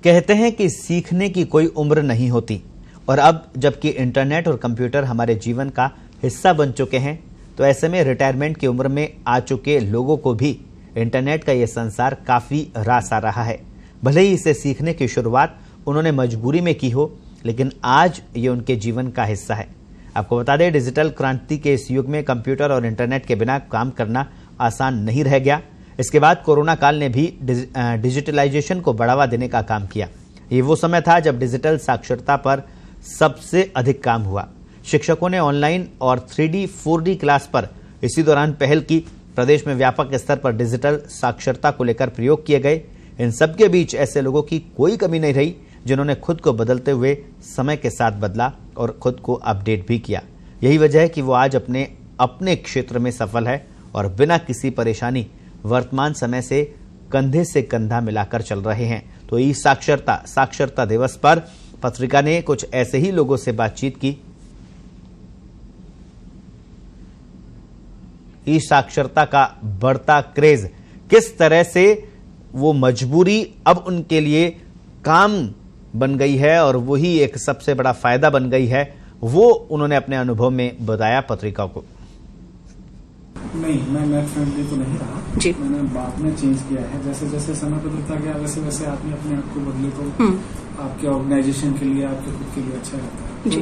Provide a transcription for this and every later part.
कहते हैं कि सीखने की कोई उम्र नहीं होती, और अब जबकि इंटरनेट और कंप्यूटर हमारे जीवन का हिस्सा बन चुके हैं, तो ऐसे में रिटायरमेंट की उम्र में आ चुके लोगों को भी इंटरनेट का ये संसार काफी रास आ रहा है। भले ही इसे सीखने की शुरुआत उन्होंने मजबूरी में की हो, लेकिन आज ये उनके जीवन का हिस्सा है। आपको बता दें, डिजिटल क्रांति के इस युग में कंप्यूटर और इंटरनेट के बिना काम करना आसान नहीं रह गया। इसके बाद कोरोना काल ने भी डिजिटलाइजेशन को बढ़ावा देने का काम किया। ये वो समय था जब डिजिटल साक्षरता पर सबसे अधिक काम हुआ। शिक्षकों ने ऑनलाइन और 3D 4D क्लास पर इसी दौरान पहल की। प्रदेश में व्यापक स्तर पर डिजिटल साक्षरता को लेकर प्रयोग किए गए। इन सबके बीच ऐसे लोगों की कोई कमी नहीं रही जिन्होंने खुद को बदलते हुए समय के साथ बदला और खुद को अपडेट भी किया। यही वजह है कि वो आज अपने क्षेत्र में सफल है और बिना किसी परेशानी वर्तमान समय से कंधा मिलाकर चल रहे हैं। तो ई साक्षरता दिवस पर पत्रिका ने कुछ ऐसे ही लोगों से बातचीत की। ई साक्षरता का बढ़ता क्रेज, किस तरह से वो मजबूरी अब उनके लिए काम बन गई है और वही एक सबसे बड़ा फायदा बन गई है, वो उन्होंने अपने अनुभव में बताया पत्रिका को। नहीं, मैं नेट फ्रेंडली तो नहीं रहा जी। मैंने बाद में चेंज किया है। जैसे जैसे समय बदलता गया वैसे वैसे आदमी अपने आप को बदले तो आपके ऑर्गेनाइजेशन के लिए, आपके खुद के लिए अच्छा रहता है। जी।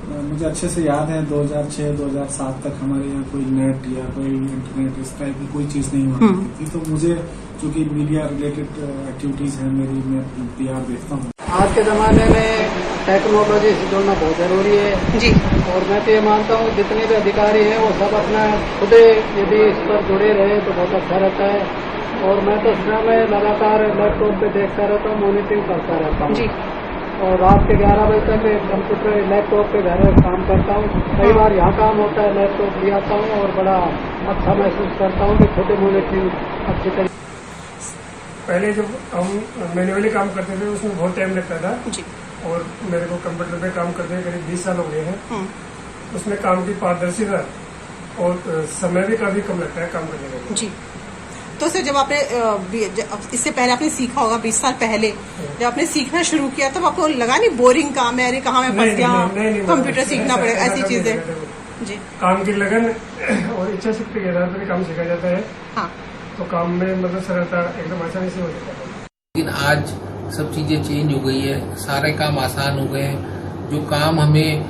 तो मुझे अच्छे से याद है 2006-2007 तक हमारे यहाँ कोई नेट या कोई इंटरनेट इस टाइप की कोई चीज नहीं हुआ करती थी। तो मुझे चूंकि मीडिया रिलेटेड एक्टिविटीज है मेरी, मैं PR देखता हूँ। आज के जमाने में टेक्नोलॉजी से जुड़ना बहुत जरूरी है जी। और मैं तो ये मानता हूँ जितने भी अधिकारी हैं वो सब अपना खुद यदि इस पर जुड़े रहे तो बहुत अच्छा रहता है। और मैं तो समय लगातार लैपटॉप पे देखता रहता हूँ, मॉनिटरिंग करता रहता हूँ जी। और रात के 11 बजे तक कंप्यूटर लैपटॉप पे घर काम करता हूँ। कई बार यहाँ काम होता है, लैपटॉप ले आता हूँ और बड़ा अच्छा महसूस करता हूँ कि छोटे मोटे चीज अच्छी तरीके। पहले जब हम मैन्युअली काम करते थे उसमें बहुत टाइम लगता था जी। और मेरे को कंप्यूटर पे काम करते करीब 20 साल हो गए हैं। उसमें काम की पारदर्शिता और समय भी काफी कम लगता है काम करने में जी। तो सर, जब आपने इससे पहले आपने सीखा होगा 20 साल पहले, जब आपने सीखना शुरू किया तब आपको लगा नहीं बोरिंग काम है, अरे कहाँ मैं फंस गया, कंप्यूटर सीखना पड़ेगा, ऐसी चीजें जी? काम की लगन और इच्छा शक्ति के आधार पर काम सीखा जाता है। हाँ। तो काम में मतलब सरलता एकदम आसानी से हो जाता है। लेकिन आज सब चीजें चेंज हो गई है, सारे काम आसान हो गए हैं। जो काम हमें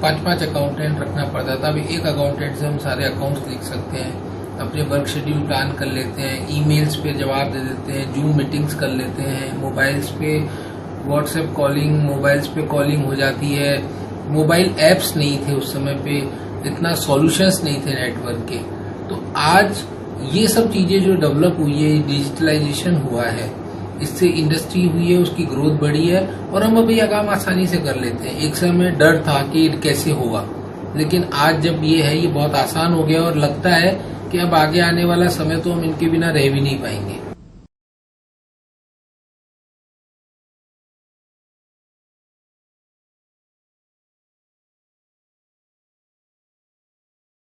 5-5 अकाउंटेंट रखना पड़ता था, अभी एक अकाउंटेंट से हम सारे अकाउंट्स लिख सकते हैं, अपने वर्क शेड्यूल प्लान कर लेते हैं, ईमेल्स पे जवाब दे देते हैं, जूम मीटिंग्स कर लेते हैं, मोबाइल्स पे व्हाट्सएप कॉलिंग, मोबाइल्स पे कॉलिंग हो जाती है। मोबाइल ऐप्स नहीं थे उस समय पे, इतना सॉल्यूशंस नहीं थे नेटवर्क के। तो आज ये सब चीजें जो डेवलप हुई है, डिजिटलाइजेशन हुआ है, इससे इंडस्ट्री हुई है, उसकी ग्रोथ बढ़ी है और हम अभी यह काम आसानी से कर लेते हैं। एक समय डर था कि कैसे होगा, लेकिन आज जब ये है ये बहुत आसान हो गया और लगता है कि अब आगे आने वाला समय तो हम इनके बिना रह भी नहीं पाएंगे।